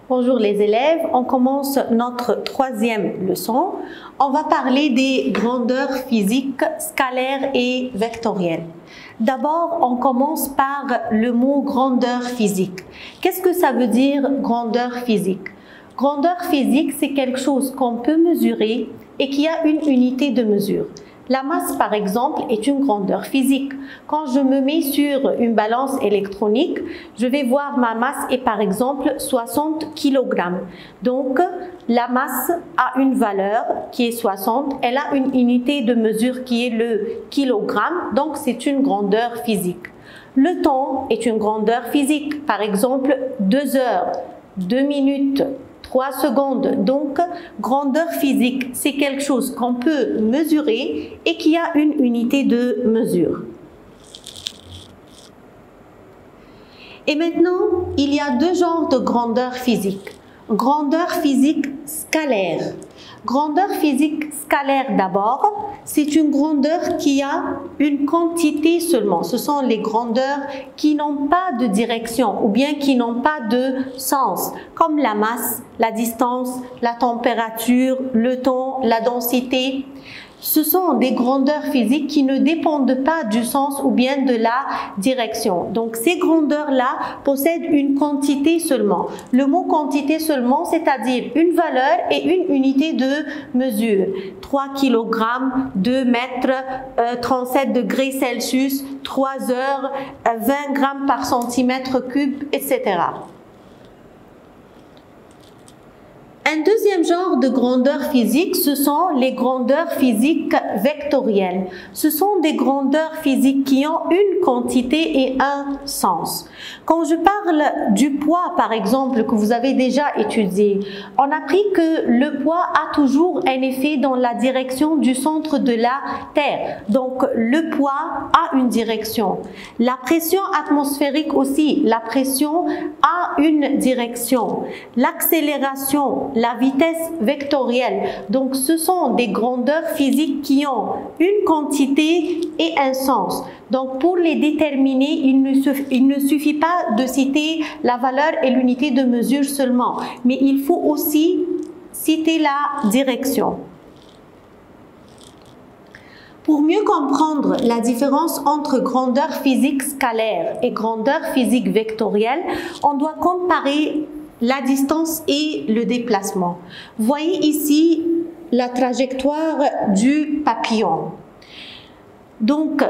Bonjour les élèves, on commence notre troisième leçon. On va parler des grandeurs physiques scalaires et vectorielles. D'abord, on commence par le mot grandeur physique. Qu'est-ce que ça veut dire grandeur physique? Grandeur physique, c'est quelque chose qu'on peut mesurer et qui a une unité de mesure. La masse, par exemple, est une grandeur physique. Quand je me mets sur une balance électronique, je vais voir ma masse est par exemple 60 kg. Donc, la masse a une valeur qui est 60. Elle a une unité de mesure qui est le kilogramme. Donc, c'est une grandeur physique. Le temps est une grandeur physique. Par exemple, 2 heures, 2 minutes, 3 secondes. Donc, grandeur physique, c'est quelque chose qu'on peut mesurer et qui a une unité de mesure. Et maintenant, il y a deux genres de grandeur physique. Grandeur physique scalaire. Grandeur physique scalaire d'abord, c'est une grandeur qui a une quantité seulement. Ce sont les grandeurs qui n'ont pas de direction ou bien qui n'ont pas de sens, comme la masse, la distance, la température, le temps, la densité. Ce sont des grandeurs physiques qui ne dépendent pas du sens ou bien de la direction. Donc, ces grandeurs-là possèdent une quantité seulement. Le mot quantité seulement, c'est-à-dire une valeur et une unité de mesure. 3 kg, 2 mètres, 37 degrés Celsius, 3 heures, 20 grammes par centimètre cube, etc. Un deuxième genre de grandeur physique, ce sont les grandeurs physiques vectorielles. Ce sont des grandeurs physiques qui ont une quantité et un sens. Quand je parle du poids, par exemple, que vous avez déjà étudié, on a appris que le poids a toujours un effet dans la direction du centre de la Terre. Donc, le poids a une direction. La pression atmosphérique aussi, la pression a une direction. L'accélération, la vitesse vectorielle. Donc, ce sont des grandeurs physiques qui ont une quantité et un sens. Donc, pour les déterminer, il ne suffit pas de citer la valeur et l'unité de mesure seulement, mais il faut aussi citer la direction. Pour mieux comprendre la différence entre grandeur physique scalaire et grandeur physique vectorielle, on doit comparer la distance et le déplacement. Voyez ici la trajectoire du papillon. Donc,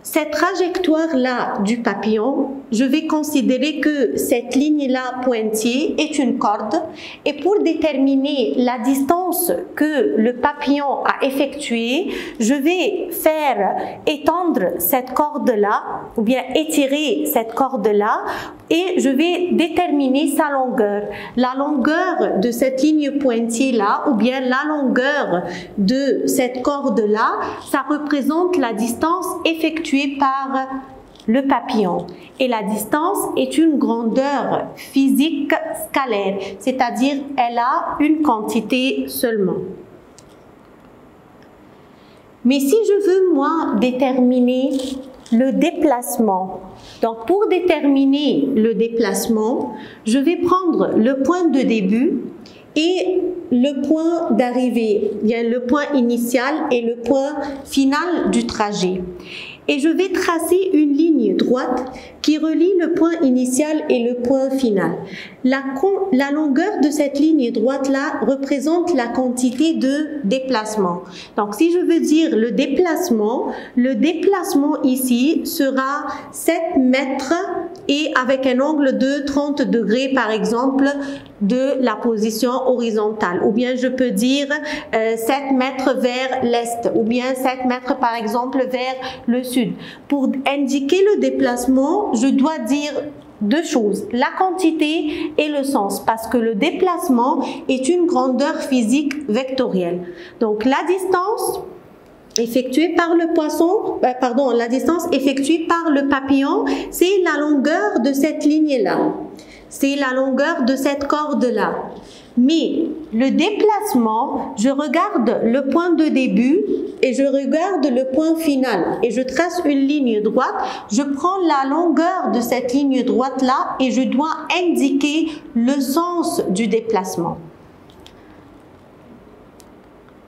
cette trajectoire-là du papillon, je vais considérer que cette ligne-là pointillée est une corde et pour déterminer la distance que le papillon a effectuée, je vais faire étendre cette corde-là ou bien étirer cette corde-là et je vais déterminer sa longueur. La longueur de cette ligne pointillée-là ou bien la longueur de cette corde-là, ça représente la distance effectuée par le papillon. Et la distance est une grandeur physique scalaire, c'est-à-dire elle a une quantité seulement. Mais si je veux, moi, déterminer le déplacement, donc pour déterminer le déplacement, je vais prendre le point de début et le point d'arrivée, il y a le point initial et le point final du trajet. Et je vais tracer une ligne droite qui relie le point initial et le point final. La longueur de cette ligne droite-là représente la quantité de déplacement. Donc, si je veux dire le déplacement ici sera 7 mètres et avec un angle de 30 degrés, par exemple, de la position horizontale. Ou bien je peux dire 7 mètres vers l'est ou bien 7 mètres, par exemple, vers le sud. Pour indiquer le déplacement, je dois dire deux choses, la quantité et le sens, parce que le déplacement est une grandeur physique vectorielle. Donc, la distance effectuée par le poisson, la distance effectuée par le papillon, c'est la longueur de cette ligne-là. C'est la longueur de cette corde-là. Mais le déplacement, je regarde le point de début et je regarde le point final et je trace une ligne droite. Je prends la longueur de cette ligne droite-là et je dois indiquer le sens du déplacement.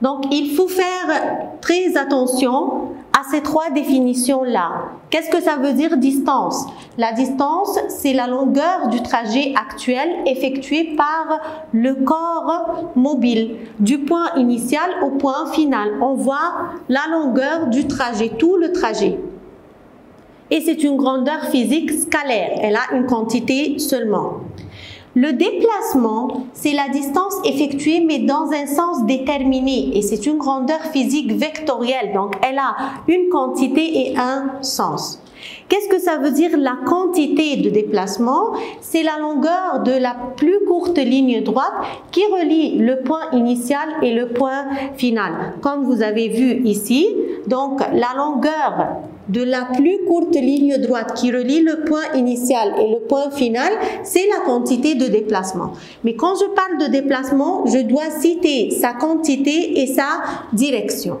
Donc, il faut faire très attention à ces trois définitions-là. Qu'est-ce que ça veut dire distance? La distance, c'est la longueur du trajet actuel effectué par le corps mobile, du point initial au point final. On voit la longueur du trajet, tout le trajet. Et c'est une grandeur physique scalaire, elle a une quantité seulement. Le déplacement, c'est la distance effectuée mais dans un sens déterminé et c'est une grandeur physique vectorielle, donc elle a une quantité et un sens. Qu'est-ce que ça veut dire la quantité de déplacement? C'est la longueur de la plus courte ligne droite qui relie le point initial et le point final. Comme vous avez vu ici, donc la longueur de la plus courte ligne droite qui relie le point initial et le point final, c'est la quantité de déplacement. Mais quand je parle de déplacement, je dois citer sa quantité et sa direction.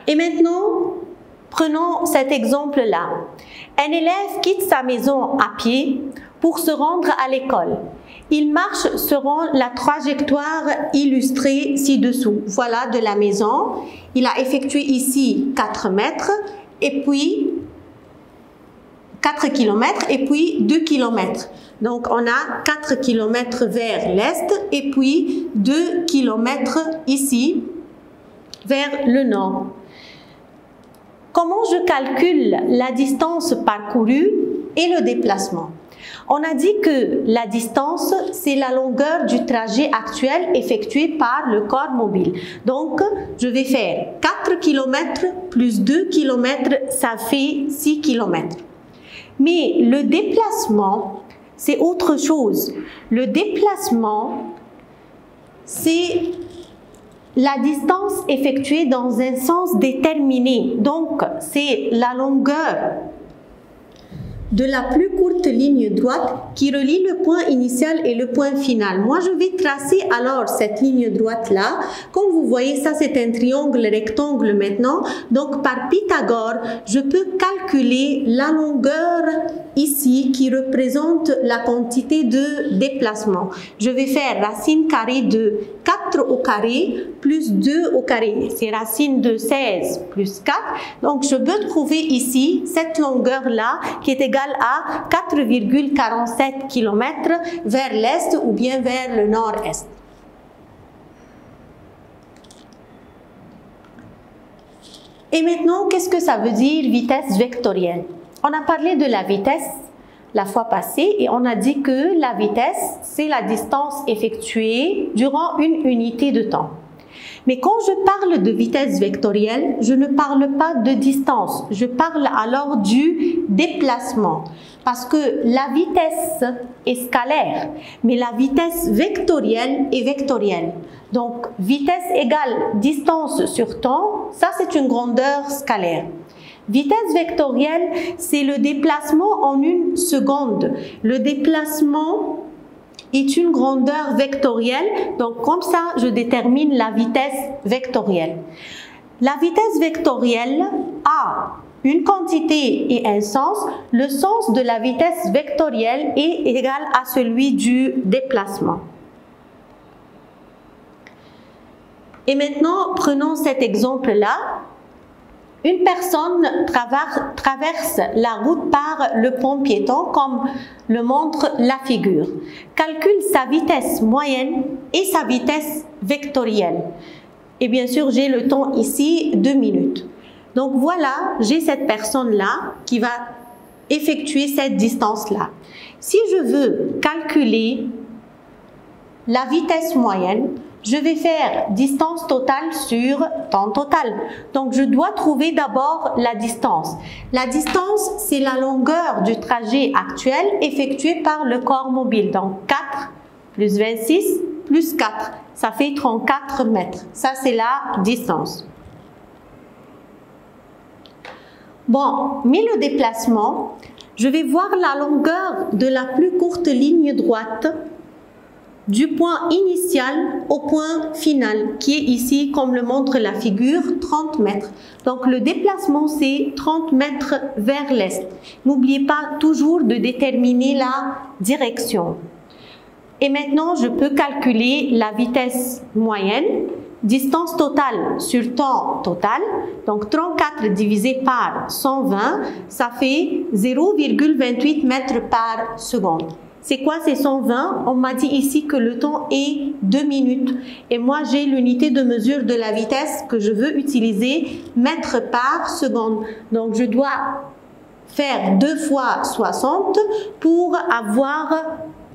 Et maintenant, prenons cet exemple-là. Un élève quitte sa maison à pied pour se rendre à l'école. Il marche selon la trajectoire illustrée ci-dessous. Voilà de la maison. Il a effectué ici 4 mètres et puis 4 km et puis 2 km. Donc, on a 4 km vers l'est et puis 2 km ici vers le nord. Comment je calcule la distance parcourue et le déplacement? On a dit que la distance, c'est la longueur du trajet actuel effectué par le corps mobile. Donc, je vais faire 4 km plus 2 km, ça fait 6 km. Mais le déplacement, c'est autre chose. Le déplacement, c'est la distance effectuée dans un sens déterminé. Donc, c'est la longueur de la plus courte ligne droite qui relie le point initial et le point final. Moi, je vais tracer alors cette ligne droite-là. Comme vous voyez, ça c'est un triangle rectangle maintenant. Donc, par Pythagore, je peux calculer la longueur ici qui représente la quantité de déplacement. Je vais faire racine carrée de 4 au carré plus 2 au carré. C'est racine de 16 plus 4. Donc, je peux trouver ici cette longueur-là qui est égale à 4,47 km vers l'est ou bien vers le nord-est. Et maintenant, qu'est-ce que ça veut dire vitesse vectorielle? On a parlé de la vitesse la fois passée et on a dit que la vitesse, c'est la distance effectuée durant une unité de temps. Mais quand je parle de vitesse vectorielle, je ne parle pas de distance, je parle alors du déplacement. Parce que la vitesse est scalaire, mais la vitesse vectorielle est vectorielle. Donc, vitesse égale distance sur temps, ça c'est une grandeur scalaire. Vitesse vectorielle, c'est le déplacement en une seconde. Le déplacement est une grandeur vectorielle, donc comme ça, je détermine la vitesse vectorielle. La vitesse vectorielle a une quantité et un sens. Le sens de la vitesse vectorielle est égal à celui du déplacement. Et maintenant, prenons cet exemple-là. Une personne traverse la route par le pont piéton, comme le montre la figure. Calcule sa vitesse moyenne et sa vitesse vectorielle. Et bien sûr, j'ai le temps ici, 2 minutes. Donc voilà, j'ai cette personne-là qui va effectuer cette distance-là. Si je veux calculer la vitesse moyenne, je vais faire distance totale sur temps total. Donc, je dois trouver d'abord la distance. La distance, c'est la longueur du trajet actuel effectué par le corps mobile. Donc, 4 plus 26 plus 4, ça fait 34 mètres. Ça, c'est la distance. Bon, mais le déplacement, je vais voir la longueur de la plus courte ligne droite du point initial au point final, qui est ici, comme le montre la figure, 30 mètres. Donc le déplacement, c'est 30 mètres vers l'est. N'oubliez pas toujours de déterminer la direction. Et maintenant, je peux calculer la vitesse moyenne, distance totale sur temps total. Donc 34 divisé par 120, ça fait 0,28 mètres par seconde. C'est quoi ces 120? On m'a dit ici que le temps est 2 minutes. Et moi, j'ai l'unité de mesure de la vitesse que je veux utiliser, mètres par seconde. Donc, je dois faire 2 fois 60 pour avoir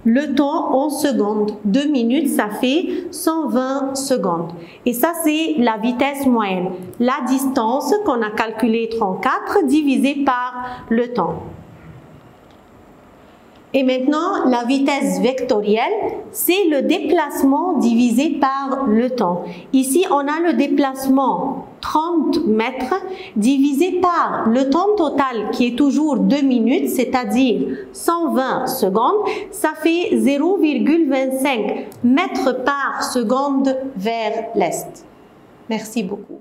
le temps en secondes. 2 minutes, ça fait 120 secondes. Et ça, c'est la vitesse moyenne. La distance qu'on a calculée 34 divisée par le temps. Et maintenant, la vitesse vectorielle, c'est le déplacement divisé par le temps. Ici, on a le déplacement 30 mètres divisé par le temps total qui est toujours 2 minutes, c'est-à-dire 120 secondes. Ça fait 0,25 mètres par seconde vers l'est. Merci beaucoup.